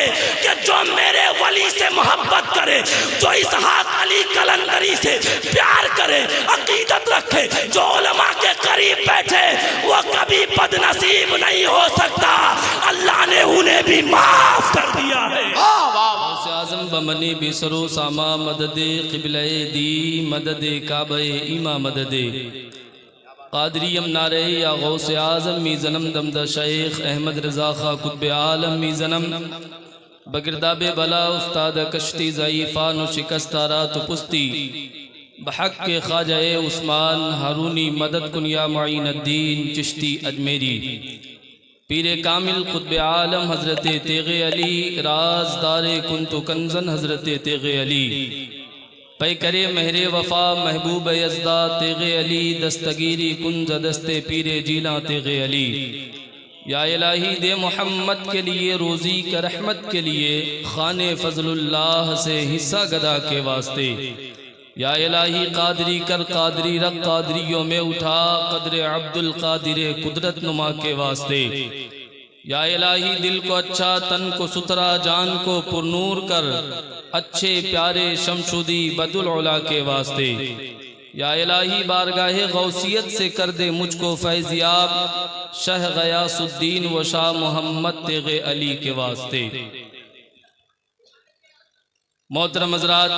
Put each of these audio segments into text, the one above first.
है कि जो मेरे वली से मोहब्बत करे, जो इसहाक अली कलंदरी से प्यार करे, अकीदत रखे, जो उलमा के करीब बैठे, वो कभी बदनसीब नहीं हो सकता। अल्लाह ने उन्हें भी माफ कर दिया है। आज़म बमनी बिसरो सामा मददे क़िबले दी मददे काबे इमा मददे क़ादरियम नारे या गौसे आज़म मी ज़नम दमदा शेख अहमद रज़ा खा कुतुब आलम मी ज़नम बगिरदाबे बला उस्ताद कश्ती ज़ईफ़ा नु शिकस्तारा तो पुस्ती बहक के ख्वाजा उस्मान हारूनी मदद कुनिया मुईनुद्दीन चिश्ती अजमेरी पीर कामिल कुतुब आलम हज़रत तेग़े अली राज़दारे कुन्तु कंज़न हज़रत तेग़े अली पै करे महरे वफ़ा महबूब यज़दा तेग़े अली दस्तगीरी कुंज दस्ते पीरे जीला तेग़े अली। या इलाही दे मोहम्मद के लिए रोज़ी का रहमत के लिए खाने फ़ज़लुल्लाह से हिस्सा गदा के वास्ते। या इलाही कादरी कर कादरी रख कादरियों में उठा कदर अब्दुल कादिर कुदरत नुमा के वास्ते। या इलाही दिल को अच्छा तन को सुथरा जान को पुरनूर कर अच्छे प्यारे शमशुदी बदुल औला के वास्ते। या इलाही बारगाहे गौसियत से कर दे मुझको फैज़याब शाह गयासुद्दीन व शाह मोहम्मद तेग़े अली के वास्ते। मोहतरम हज़रात,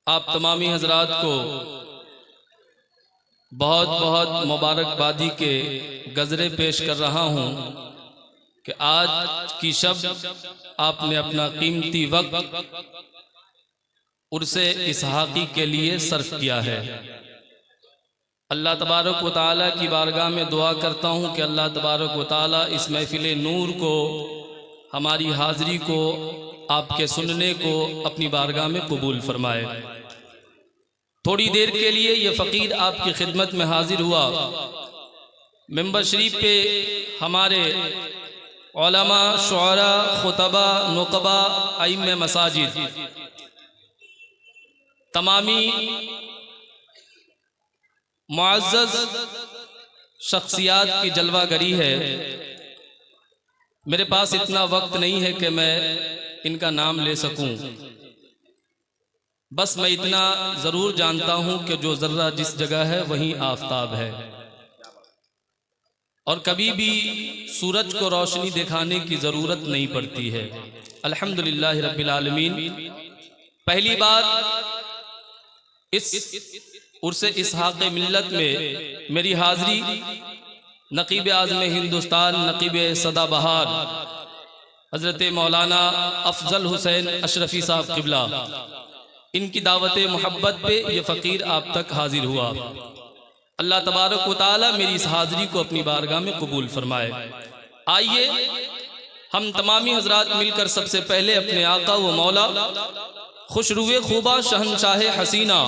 आप तमामी हज़रात को बहुत बहुत मुबारकबादी के गज़रे पेश कर रहा हूँ कि आज की शब आपने अपना कीमती वक्त उर्से इसहाक़ी के लिए सर्फ किया है। अल्लाह तबारक व तआला की बारगाह में दुआ करता हूँ कि अल्लाह तबारक व तआला इस महफिल नूर को, हमारी हाज़री को, आपके सुनने को अपनी बारगाह में कबूल फरमाए। थोड़ी देर के लिए ये फ़कीर आपकी खिदमत में हाजिर हुआ। मिंबर शरीफ पे हमारे उलमा, शुअरा, खुतबा, नुक़बा, आइम्मे मसाजिद, तमामी मुअज़्ज़ज़ शख्सियात की जलवागरी है। मेरे पास इतना वक्त नहीं है कि मैं इनका नाम ले सकूं। बस मैं इतना ज़रूर जानता हूं कि जो ज़र्रा जिस जगह है वहीं आफताब है, और कभी भी सूरज को रोशनी दिखाने की ज़रूरत नहीं पड़ती है। अल्हम्दुलिल्लाह रब्बिल आलमीन। पहली बार इस उर्से इसहाक़ मिल्लत में मेरी हाज़री नक़ीब आज़म हिंदुस्तान, नक़ीब सदाबहार हज़रत मौलाना अफ़ज़ल हुसैन अशरफ़ी साहब क़िबला, इनकी दावत मोहब्बत पे ये फ़कीर आप तक हाजिर हुआ। अल्लाह तबारक व तआला मेरी इस हाज़री को अपनी बारगाह में कबूल फरमाए। आइए हम तमामी हज़रात मिलकर सबसे पहले अपने आका व मौला खुशरुए खूबा शहनशाह हसीना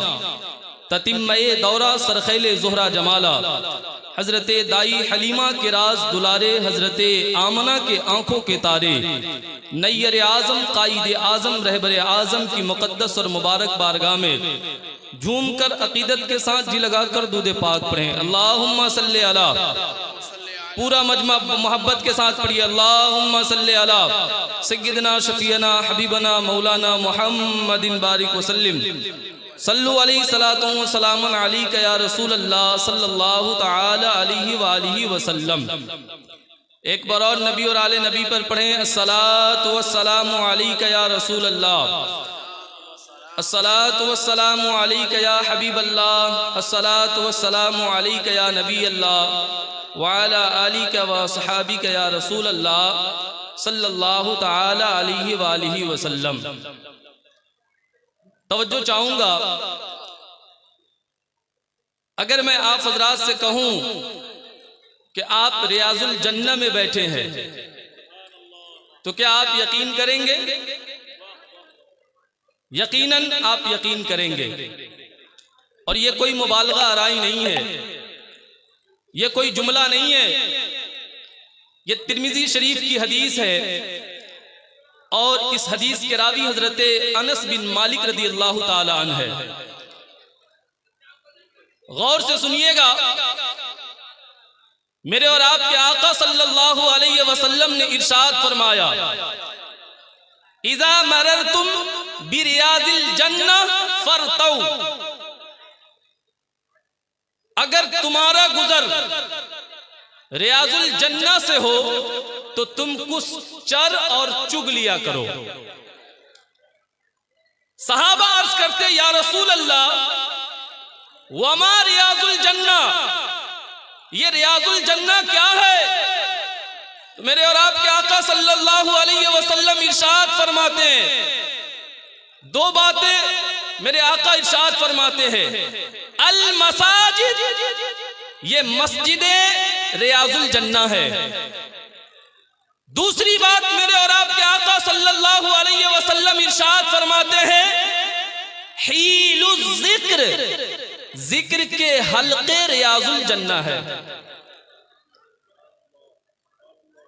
ततिम्मे दौरा सरखैले ज़ुहरा जमाला हज़रत दाई हलीमा के राज दुलारे हज़रत आमना के आँखों के तारे नैयर आज़म कायद आज़म रहबर आज़म की मुक़द्दस और मुबारक बारगाह में झूम कर अक़ीदत के साथ जी लगा कर दूध पाक पढ़ें। अल्लाहुम्मा सल्ले अला, पूरा मजमा मोहब्बत के साथ पढ़िए। अल्लाहुम्मा सल्ले अला सय्यदना शफीना हबीबना मौलाना मुहम्मदिन बारिक वसल्लिम सल्लु अलैहि सलातो व सलामुन अलैका या रसूल अल्लाह सल्लल्लाहु तआला अलैहि व आलिहि वसल्लम। एक बार और नबी और आले नबी पर पढ़ें। अस्सलातु वस्सलामु अलैका या रसूल अल्लाह, अस्सलातु वस्सलामु अलैका या हबीब अल्लाह, अस्सलातु वस्सलामु अलैका या नबी अल्लाह व अला आलिका व अस्हाबिका या रसूल अल्लाह सल्लल्लाहु तआला अलैहि व आलिहि वसल्लम। तवज्जो चाहूँगा, अगर मैं आप हज़रात से कहूँ कि आप रियाजुल जन्ना में बैठे हैं तो क्या आप यकीन करेंगे? यकीनन आप यकीन करेंगे। और ये कोई मुबालगा आराई नहीं है, ये कोई जुमला नहीं है, ये तिर्मिज़ी शरीफ की हदीस है। और इस हदीस के रावी हजरत अनस बिन मालिक रदी अल्लाह ताला अन्हु है। गौर से सुनिएगा, मेरे और आपके आका सल्लल्लाहु अलैहि वसल्लम ने इरशाद फरमाया, इज़ा मररतुम बिरियादिल जन्नह फरतौ, अगर तुम्हारा गुजर रियाजुल जन्नह से हो तो तुम कुछ चर और चुग लिया करो। सहाबा अर्ज करते, या रसूल अल्लाह, वमा रियाजुल जन्नह, ये रियाजुल जन्नह क्या है? तो मेरे और आपके आका सल्लल्लाहु अलैहि वसल्लम इरशाद फरमाते हैं, दो बातें मेरे आका इरशाद फरमाते हैं, अल मसाजिद, ये मस्जिदे रियाजुल जन्नह है। दूसरी बात मेरे और आपके आका सल्लल्लाहु अलैहि वसल्लम इरशाद फरमाते हैं, हीलुज जिक्र, जिक्र के हल्के रियाजुल जन्नह है।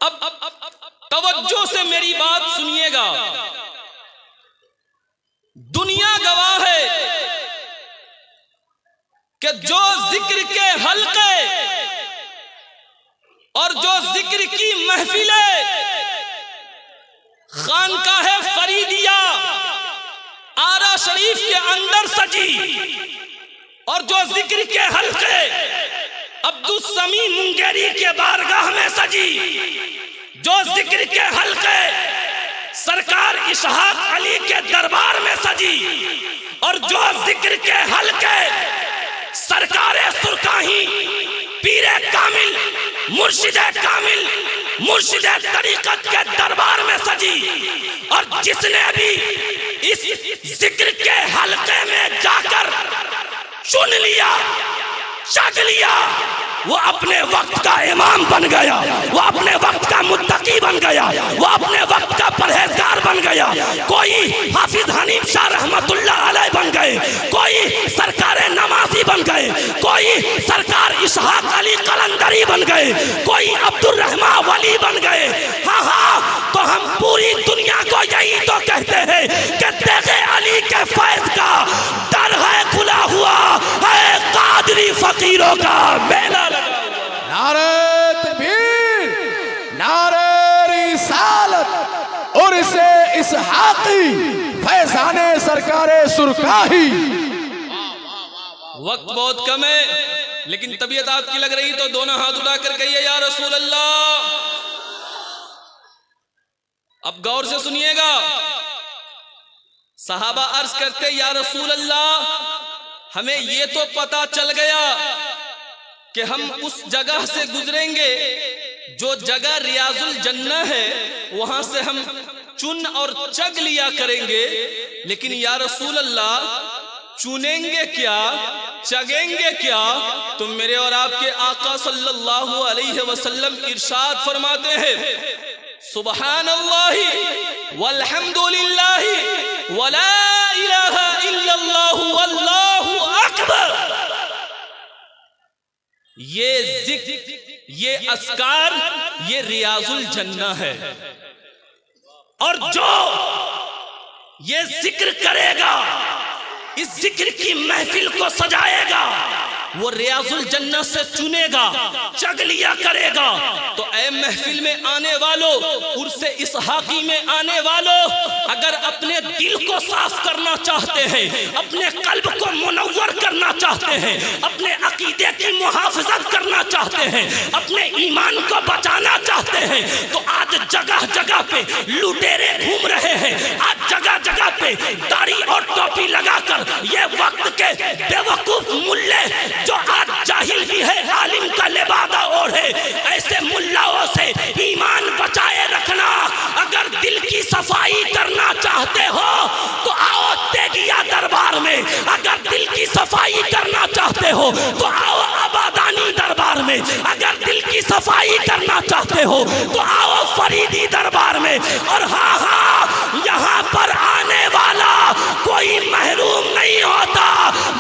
अब तवज्जो से मेरी बात सुनिएगा, दुनिया गवाह है कि जो जिक्र के हल्के और जो जिक्र की महफिलें खानकाह फरीदिया आरा शरीफ के अंदर सजी, और जो जिक्र के हल्के अब्दुल समी मुंगेरी के बारगाह में सजी, जो जिक्र के हल्के सरकार इसहाक अली के दरबार में सजी, और जो जिक्र के हल्के सरकारे सुरकाही पीरे कामिल मुर्शिदे कामिल मुर्शिदे तरीकत के दरबार में सजी, और जिसने भी इस जिक्र के हल्के में जाकर चुन लिया, चग लिया, वो अपने वक्त का इमाम बन गया, वो अपने वक्त का मुत्तकी बन गया, वो अपने वक्त का परहेजगार बन गया। कोई हाफिज हनीफ शाह रहमतुल्लाह अलैह बन गए, कोई सरकार नमाजी बन गए, कोई सरकार इसहाक अली कलंदरी बन गए, कोई अब्दुल रहमान वली बन गए। हाँ हाँ, तो हम पूरी दुनिया को यही तो कहते हैं कि तेगे अली के फैज का डर है, खुला हुआ है कादरी फकीरों का मेला लगा हुआ। नारे तकबीर, नारे रिसालत, और इसे इसहाकी फैजाने सरकारे सुरकाही। वक्त बहुत कम है, लेकिन तबीयत आपकी लग रही तो दोनों हाथ उठाकर कहिए, या रसूल अल्लाह। अब गौर से सुनिएगा, सहाबा अर्ज करते, या रसूल अल्लाह, हमें ये तो पता चल गया कि हम उस जगह से गुजरेंगे जो जगह रियाजुल जन्नह है, वहां से हम चुन और चग लिया करेंगे, लेकिन या रसूल अल्लाह, चुनेंगे क्या, चगेंगे क्या? तो मेरे और आपके आका सल्लल्लाहु अलैहि वसल्लम इरशाद फरमाते हैं, सुबहानल्लाहि वल्हम्दुलिल्लाहि वला इलाहा इल्लल्लाहु वल्लाहु अकबर। ये जिक्र, ये अस्कार, ये रियाजुल जन्नह है। और जो ये जिक्र करेगा, इस जिक्र की महफिल को सजाएगा, वो रियाजुल जन्नत से चुनेगा, चग लिया करेगा। तो ऐ महफिल में आने वालों, उर्से इसहाकी में आने वालों, अगर अपने दिल को साफ करना चाहते हैं, अपने कल्ब को मुनव्वर करना चाहते हैं, अपने अकीदे की मुहाफिजत करना चाहते हैं, अपने ईमान को बचाना चाहते हैं, तो आज जगह जगह पे लुटेरे घूम रहे हैं। आज जगह जगह पे दाढ़ी और टोपी लगाकर ये वक्त के बेवकूफ मुल्ले, जो आज जाहिल भी है, आलिम का लिबादा ओढ़े, ऐसे मुल्लाओं से ईमान बचाए रखना। अगर दिल की सफाई करना चाहते हो तो आओ तेगिया दरबार में, अगर दिल की सफाई करना चाहते हो तो आओ आबादानी दरबार में, अगर दिल की सफाई करना चाहते हो तो आओ फरीदी दरबार में। और हाँ हाँ, यहाँ पर आने वाला कोई महरूम नहीं होता,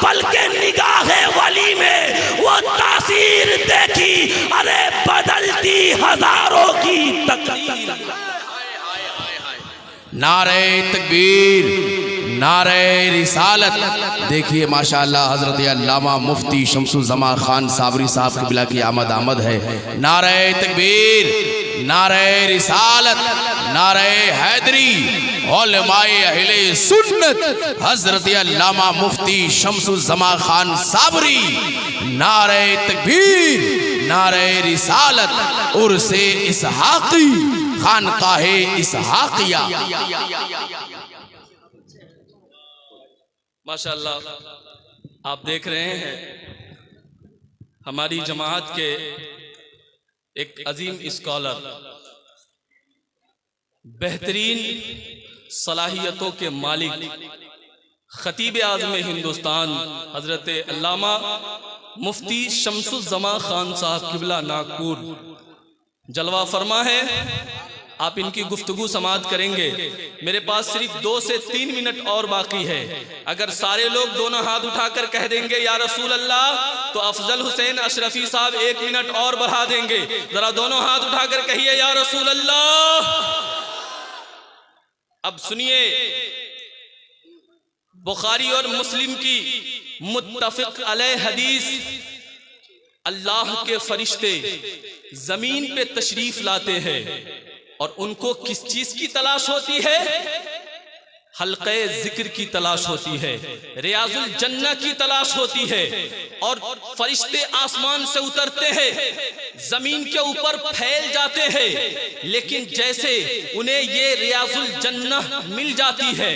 बल्कि निगाहे वली में वो तासीर देखी, अरे बदलती हजारों की तकदीर। नारे तकबीर, नारे रिसालत। देखिए माशाअल्लाह हजरत अल्लामा मुफ्ती शमसुज़्ज़मा खान साबरी साहब क़िबला की आमद है। नारे तकबीर, नारे रिसालत, नारे हैदरी, उलमाए अहले सुन्नत हजरत अल्लामा मुफ्ती शमसुज़्ज़मा खान साबरी। नारे तकबीर, नारे रिसालत, उर्से इसहाक़ी, खानकाहे इसहाक़िया। माशाअल्लाह आप देख रहे हैं हमारी जमात के एक अजीम स्कॉलर, बेहतरीन सलाहियतों के मालिक, खतीब आज़म हिंदुस्तान हजरत अल्लामा मुफ्ती शमसुज़्ज़मा खान साहब क़िबला नागपुर जलवा फरमा है। आप इनकी गुफ्तगू समाअत करेंगे। मेरे पास सिर्फ 2 से 3 मिनट और बाकी है। अगर सारे लोग दोनों हाथ उठाकर कह देंगे या रसूल अल्लाह, तो अफजल हुसैन अशरफी साहब 1 मिनट और बढ़ा देंगे। जरा दोनों हाथ उठाकर कहिए या रसूल अल्लाह। अब सुनिए, बुखारी और मुस्लिम की मुत्तफिक अलैह हदीस, अल्लाह के फरिश्ते जमीन पे तशरीफ लाते हैं और उनको किस चीज की तलाश होती है? हल्के जिक्र की तलाश होती है, रियाजुल जन्नह की तलाश होती है। और फरिश्ते आसमान से उतरते हैं, जमीन के ऊपर फैल जाते हैं, लेकिन जैसे उन्हें ये रियाजुल जन्नह मिल जाती है,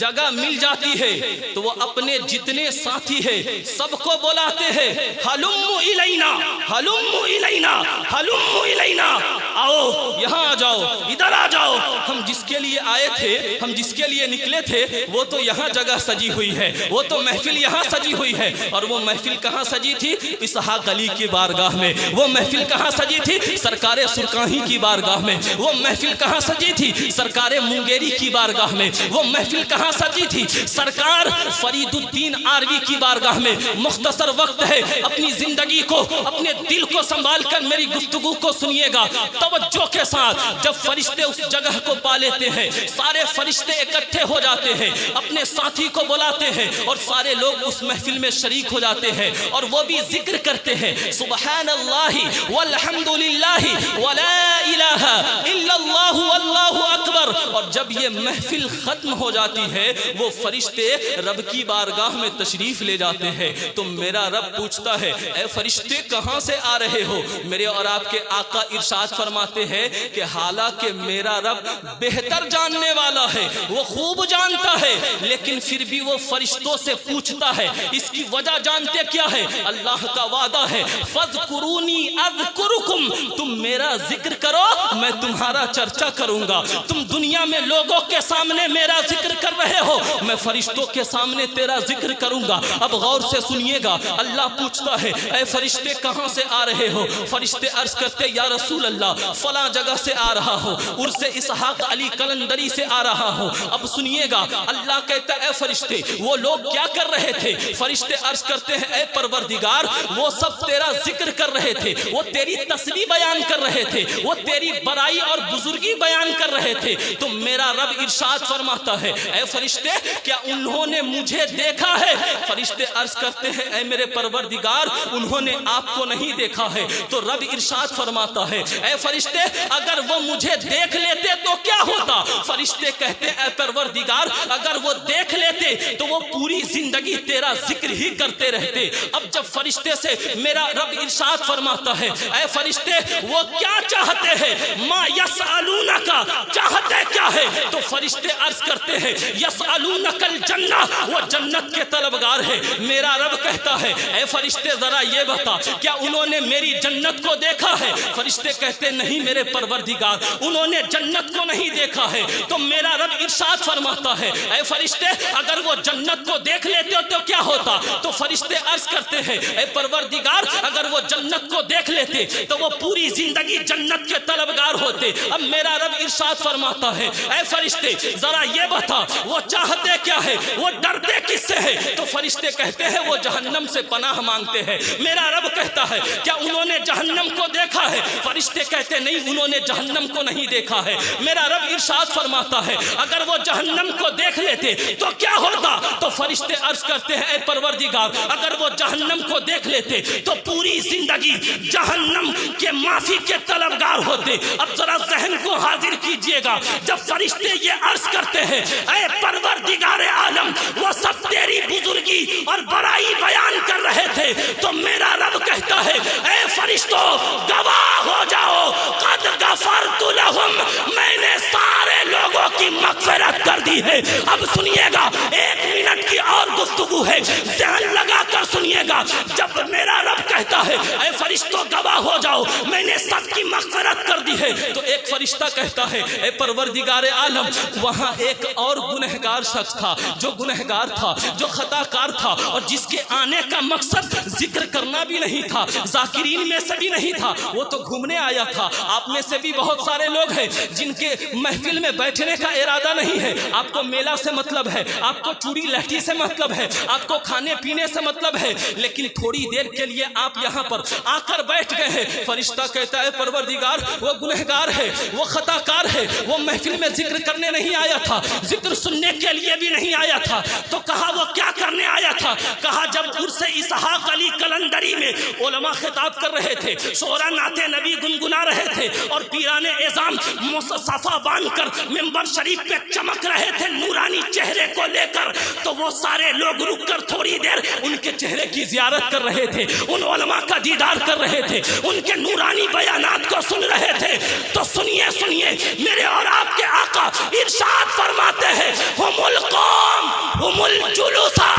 जगह मिल जाती है, तो वो अपने जितने साथी हैं सबको बुलाते हैं, हलुम्मु इलैना, हलुम्मु इलैना, हलुम्मु इलैना, आओ यहाँ आ जाओ, इधर आ जाओ। हम जिसके लिए आए थे, हम जिसके लिए निकले थे, वो तो यहाँ जगह सजी हुई है, वो तो महफिल यहाँ सजी हुई है। और वो महफिल कहाँ सजी थी? इसहाक अली की बारगाह में। वो महफिल कहाँ सजी थी? सरकारे सुरकाही की बारगाह में। वो महफिल कहाँ सजी थी? सरकारे मुंगेरी की बारगाह में। वो महफिल कहाँ सजी थी? सरकार फरीदुद्दीन आरवी की बारगाह में। मुख्तसर वक्त है, अपनी जिंदगी को, अपने दिल को संभाल कर मेरी गुफ्तगू को सुनिएगा तवज्जो के साथ। जब फरिश्ते उस जगह को पा लेते हैं, सारे फरिश्ते इकट्ठे हो जाते हैं, अपने साथी को बुलाते हैं और सारे लोग उस महफिल में शरीक हो जाते हैं और वो भी जिक्र करते हैं, सुबहानल्लाहि वल्हम्दुलिल्लाहि वला इलाहा इल्लल्लाहु अल्लाहु अकबर। और जब ये महफिल खत्म हो जाती है, वो फरिश्ते रब की बारगाह में तशरीफ ले जाते हैं। तो मेरा रब पूछता है, ए फरिश्ते कहाँ से आ रहे हो? मेरे और आपके आका इरशाद फरमाते हैं कि हालांकि मेरा रब बेहतर जानने वाला है, वो खूब जानता है, लेकिन फिर भी वो फरिश्तों से पूछता है। इसकी वजह जानते क्या है? अल्लाह का वादा है, फज़कुरूनी अज़कुरुकुम, तुम मेरा जिक्र करो मैं तुम्हारा चर्चा करूंगा। तुम दुनिया में लोगों के सामने मेरा जिक्र कर रहे हो, मैं फरिश्तों के सामने तेरा जिक्र करूंगा। अब गौर से सुनिएगा, अल्लाह पूछता है, ऐ फरिश्ते कहां से आ रहे हो? फरिश्ते अर्ज करते, या रसूल अल्लाह फला जगह से आ रहा हो, उर्से इसहाक अली कलंदरी से आ रहा हो। अब सुनिएगा, अल्लाह कहता है, ऐ फरिश्ते वो लोग क्या कर रहे थे? फरिश्ते अर्ज करते हैं, ऐ परवरदिगार वो सब तेरा जिक्र कर रहे थे, वो तेरी तस्बीह बयान कर रहे थे, वो तेरी बड़ाई और बुजुर्गी बयान कर रहे थे। तो मेरा रब इरशाद फरमाता है, ऐ फरिश्ते क्या उन्होंने मुझे देखा है? फरिश्ते अर्ज करते हैं, ऐ मेरे परवरदिगार उन्होंने आपको नहीं देखा है। तो रब इरशाद फरमाता है, ऐ फरिश्ते अगर वो मुझे देख लेते तो क्या होता? फरिश्ते कहते हैं, ऐ परवरदिगार अगर वो देख लेते तो वो पूरी जिंदगी तेरा जिक्र ही करते रहते। अब जब फरिश्ते से मेरा रब इरशाद फरमाता है, ऐ फरिश्ते वो क्या चाहते हैं? मा यसअलूनका, चाहते क्या है? तो फरिश्ते अर्ज करते हैं, यसअलूनकल जन्नह, वो जन्नत के तलबगार है। मेरा रब कहता है, ऐ फरिश्ते जरा ये बता क्या उन्होंने मेरी जन्नत को देखा है? फरिश्ते कहते नहीं मेरे परवरदिगार उन्होंने जन्नत को नहीं देखा है। तो मेरा रब इरशाद फरमाता है, ऐ फरिश्ते अगर वो जन्नत को देख लेते तो क्या होता? तो फरिश्ते अर्ज करते हैं, ऐ परवरदिगार अगर वो जन्नत को देख लेते तो वो पूरी जिंदगी जन्नत के तलबगार होते। अब मेरा रब इरशाद फरमाता है, ऐ फरिश्ते जरा ये बता वो चाहते क्या है, वो डरते किससे है? तो फरिश्ते कहते हैं वो जहन्नम से पनाह मांगते हैं। मेरा रब कहता है क्या उन्होंने जहन्नम को देखा है? फरिश्ते कहते कहते नहीं उन्होंने जहन्नम को नहीं देखा है। मेरा रब इरशाद फरमाता है अगर वो जहन्नम को देख लेते तो क्या होता? तो फरिश्ते अर्ज करते हैं, ऐ परवरदिगार, अगर वो जहन्नम को देख लेते तो पूरी जिंदगी जहन्नम के माफी के तलबगार होते। अब जरा जहन को हाजिर कीजिएगा, जब फरिश्ते ये अर्ज करते हैं, ऐ परवरदिगार आलम, वो सब तेरी बुजुर्गी और बड़ाई बयान कर रहे थे, तो मेरा रब कहता है, ऐ फरिश्तों गवाह हो जाओ, कद गफरतु लहुम, मैंने सारे लोगों की मगफिरत कर दी है। अब सुनिएगा, 1 मिनट की और गुफ्तगू है, ध्यान लगा कर सुनिएगा। जब मेरा रब कहता है, ऐ फरिश्तों गवाह हो जाओ, मैंने सबकी मगफिरत कर दी है, तो एक फरिश्ता कहता है, ऐ परवरदिगार आलम, वहां एक और गुनहगार शख्स था, जो गुनहगार था, जो खताकार था, और जिसके आने का मकसद जिक्र करना भी नहीं था, जाकिरीन में से भी नहीं था, वो तो घूमने आया था। आप में से भी बहुत सारे लोग हैं जिनके महफिल में बैठने का इरादा नहीं है, आपको मेला से मतलब है, आपको चूड़ी लहठी से मतलब है, आपको खाने पीने से मतलब है, लेकिन थोड़ी देर के लिए आप यहाँ पर आकर बैठ गए हैं। फरिश्ता कहता है, परवरदिगार, वो गुनहगार है, वो खताकार है, वो महफिल में जिक्र करने नहीं आया था, जिक्र सुनने के लिए भी नहीं आया था। तो कहा वो क्या करने आया था? कहा जब उर्से इसहाक अली कलंदरी में उलमा खिताब कर रहे थे, शोरा नाते नबी गुनगुना रहे थे, और पीराने एजाम मुसफ़ा बांधकर मिंबर शरीफ पे चमक रहे थे नूरानी चेहरे को लेकर, तो वो सारे लोग रुककर थोड़ी देर उनके चेहरे की जियारत कर रहे थे, उन उलमा का दीदार कर रहे थे, उनके नूरानी बयानात को सुन रहे थे। तो सुनिए सुनिए, मेरे और आपके आका इरशाद फरमाते हैं, हुमुल कौम हुमुल जुलूसा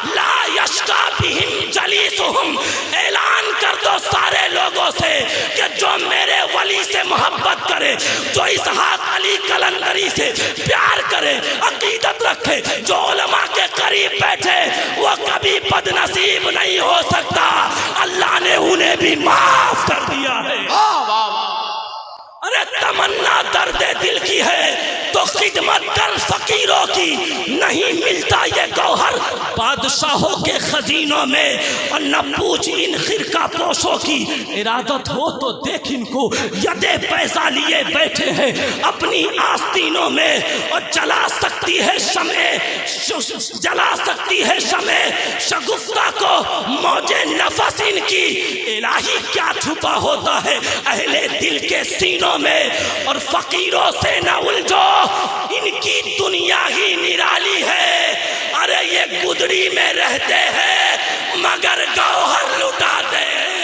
ला यश्का बिहिम जलीसुहुम, ऐलान कर दो सारे लोगों से कि जो मेरे वली से मोहब्बत करे, जो इसहाक अली कलंदरी से प्यार करे, अकीदत रखे, जो उलमा के करीब बैठे, वो कभी बदनसीब नहीं हो सकता। अल्लाह ने उन्हें भी माफ कर दिया है। अरे तमन्ना दर्द दिल की है तो खिदमत कर फकीरों की, नहीं मिलता ये गौहर बादशाहों के खजीनों में, और न पूछ इन खिरका पोशों की, इरादत हो तो देख इनको यदे पैसा लिए बैठे हैं अपनी आस्तीनों में, और जला सकती है शमे शगुफ्ता को मौजे नफस इनकी, इलाही क्या छुपा होता है अहले दिल के सीनों में, और फकीरों से न उलझो, इनकी दुनिया ही निराली है। अरे ये गुदड़ी में रहते हैं मगर गौहर लुटाते हैं।